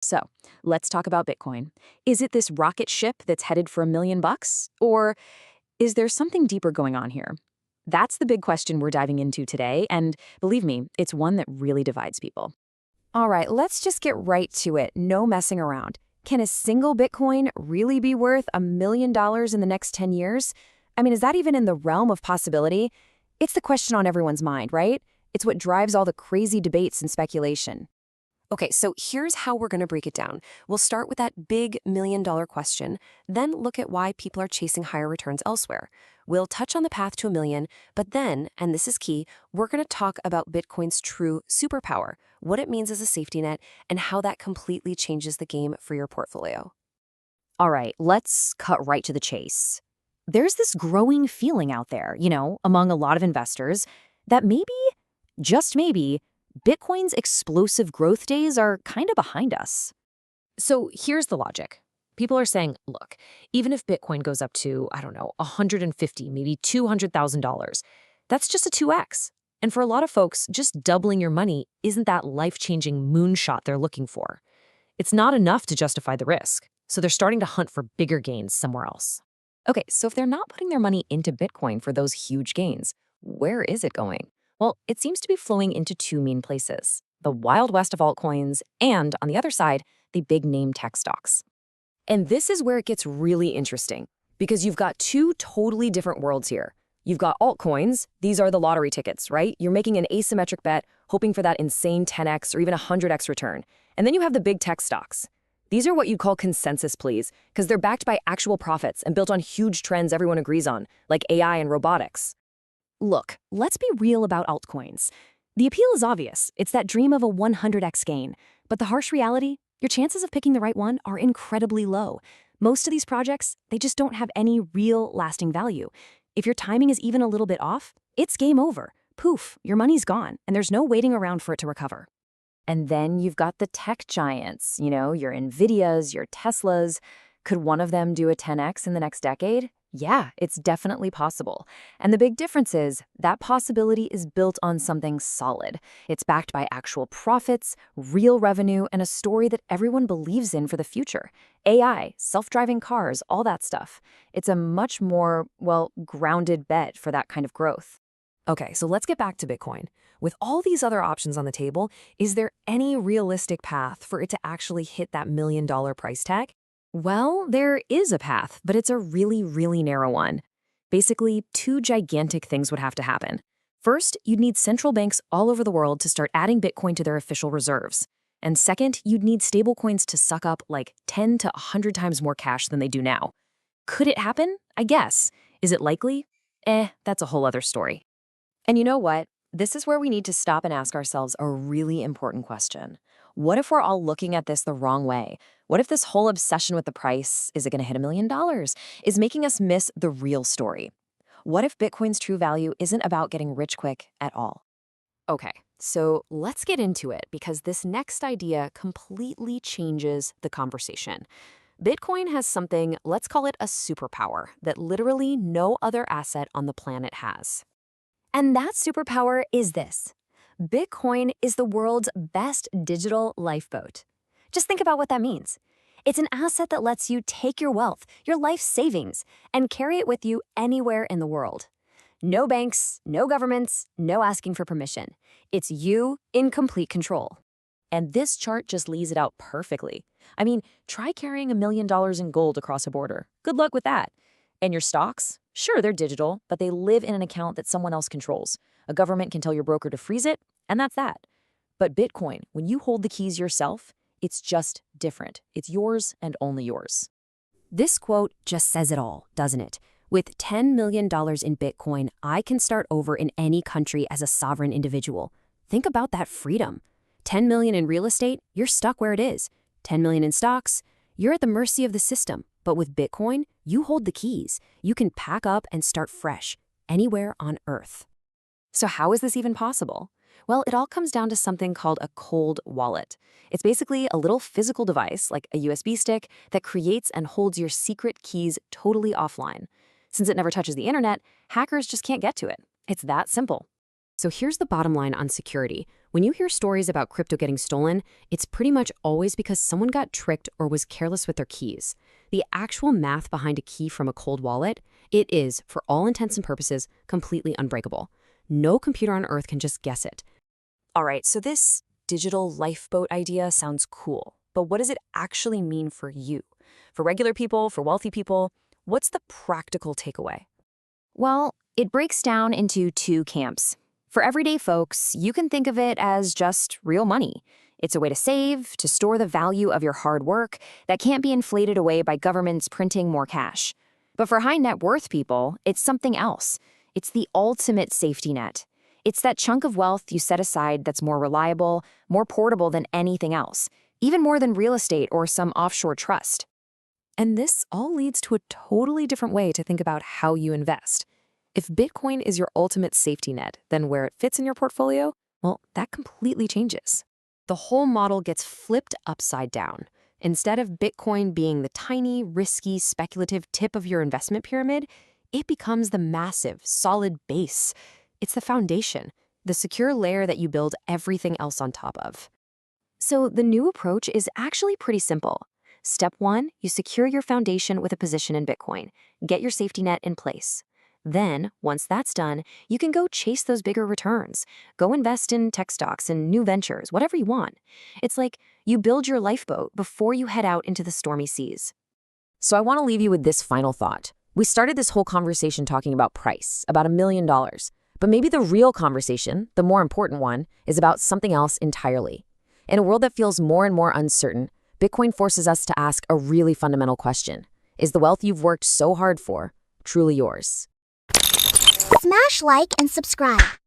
So, let's talk about Bitcoin. Is it this rocket ship that's headed for $1 million? Or is there something deeper going on here? That's the big question we're diving into today, and believe me, it's one that really divides people. All right, let's just get right to it. No messing around. Can a single Bitcoin really be worth $1 million in the next 10 years? I mean, is that even in the realm of possibility? It's the question on everyone's mind, right? It's what drives all the crazy debates and speculation. Okay, so here's how we're going to break it down. We'll start with that big $1 million question, then look at why people are chasing higher returns elsewhere. We'll touch on the path to a million, but then, and this is key, we're going to talk about Bitcoin's true superpower, what it means as a safety net, and how that completely changes the game for your portfolio. All right, let's cut right to the chase. There's this growing feeling out there, among a lot of investors, that maybe, just maybe, Bitcoin's explosive growth days are kind of behind us. So here's the logic. People are saying, look, even if Bitcoin goes up to, I don't know, 150, maybe $200,000, that's just a 2x. And for a lot of folks, just doubling your money isn't that life-changing moonshot they're looking for. It's not enough to justify the risk, so they're starting to hunt for bigger gains somewhere else. Okay, so if they're not putting their money into Bitcoin for those huge gains, where is it going? Well, it seems to be flowing into two main places: the wild west of altcoins and, on the other side, the big name tech stocks. And this is where it gets really interesting, because you've got two totally different worlds here. You've got altcoins. These are the lottery tickets, right? You're making an asymmetric bet, hoping for that insane 10x or even 100x return. And then you have the big tech stocks. These are what you call consensus plays, because they're backed by actual profits and built on huge trends everyone agrees on, like AI and robotics. Look, let's be real about altcoins. The appeal is obvious. It's that dream of a 100x gain. But the harsh reality, your chances of picking the right one are incredibly low. Most of these projects, they just don't have any real lasting value. If your timing is even a little bit off, it's game over. Poof, your money's gone, and there's no waiting around for it to recover. And then you've got the tech giants, your NVIDIAs, your Teslas. Could one of them do a 10x in the next decade? Yeah, it's definitely possible. And the big difference is that possibility is built on something solid. It's backed by actual profits, real revenue, and a story that everyone believes in for the future. AI, self-driving cars, all that stuff. It's a much more, grounded bet for that kind of growth. Okay, so let's get back to Bitcoin. With all these other options on the table, is there any realistic path for it to actually hit that $1 million price tag? Well, there is a path, but it's a really, really narrow one. Basically, two gigantic things would have to happen. First, you'd need central banks all over the world to start adding Bitcoin to their official reserves. And second, you'd need stablecoins to suck up like 10 to 100 times more cash than they do now. Could it happen? I guess. Is it likely? That's a whole other story. And you know what? This is where we need to stop and ask ourselves a really important question. What if we're all looking at this the wrong way? What if this whole obsession with the price, is it going to hit $1 million, is making us miss the real story? What if Bitcoin's true value isn't about getting rich quick at all? Okay, so let's get into it, because this next idea completely changes the conversation. Bitcoin has something, let's call it a superpower, that literally no other asset on the planet has. And that superpower is this. Bitcoin is the world's best digital lifeboat. Just think about what that means. It's an asset that lets you take your wealth, your life savings, and carry it with you anywhere in the world. No banks, no governments, no asking for permission. It's you in complete control. And this chart just lays it out perfectly. I mean, try carrying $1 million in gold across a border. Good luck with that. And your stocks? Sure, they're digital, but they live in an account that someone else controls. A government can tell your broker to freeze it, and that's that. But Bitcoin, when you hold the keys yourself, it's just different. It's yours and only yours. This quote just says it all, doesn't it? With $10 million in Bitcoin, I can start over in any country as a sovereign individual. Think about that freedom. 10 million in real estate, you're stuck where it is. 10 million in stocks, you're at the mercy of the system. But with Bitcoin, you hold the keys. You can pack up and start fresh, anywhere on Earth. So how is this even possible? Well, it all comes down to something called a cold wallet. It's basically a little physical device, like a USB stick, that creates and holds your secret keys totally offline. Since it never touches the internet, hackers just can't get to it. It's that simple. So here's the bottom line on security. When you hear stories about crypto getting stolen, it's pretty much always because someone got tricked or was careless with their keys. The actual math behind a key from a cold wallet, it is, for all intents and purposes, completely unbreakable. No computer on Earth can just guess it. All right, so this digital lifeboat idea sounds cool, but what does it actually mean for you? For regular people, for wealthy people, what's the practical takeaway? Well, it breaks down into two camps. For everyday folks, you can think of it as just real money. It's a way to save, to store the value of your hard work that can't be inflated away by governments printing more cash. But for high net worth people, it's something else. It's the ultimate safety net. It's that chunk of wealth you set aside that's more reliable, more portable than anything else, even more than real estate or some offshore trust. And this all leads to a totally different way to think about how you invest. If Bitcoin is your ultimate safety net, then where it fits in your portfolio, well, that completely changes. The whole model gets flipped upside down. Instead of Bitcoin being the tiny, risky, speculative tip of your investment pyramid, it becomes the massive, solid base. It's the foundation, the secure layer that you build everything else on top of. So the new approach is actually pretty simple. Step 1, you secure your foundation with a position in Bitcoin. Get your safety net in place. Then, once that's done, you can go chase those bigger returns. Go invest in tech stocks and new ventures, whatever you want. It's like you build your lifeboat before you head out into the stormy seas. So I want to leave you with this final thought. We started this whole conversation talking about price, about $1 million. But maybe the real conversation, the more important one, is about something else entirely. In a world that feels more and more uncertain, Bitcoin forces us to ask a really fundamental question. Is the wealth you've worked so hard for truly yours? Smash like and subscribe.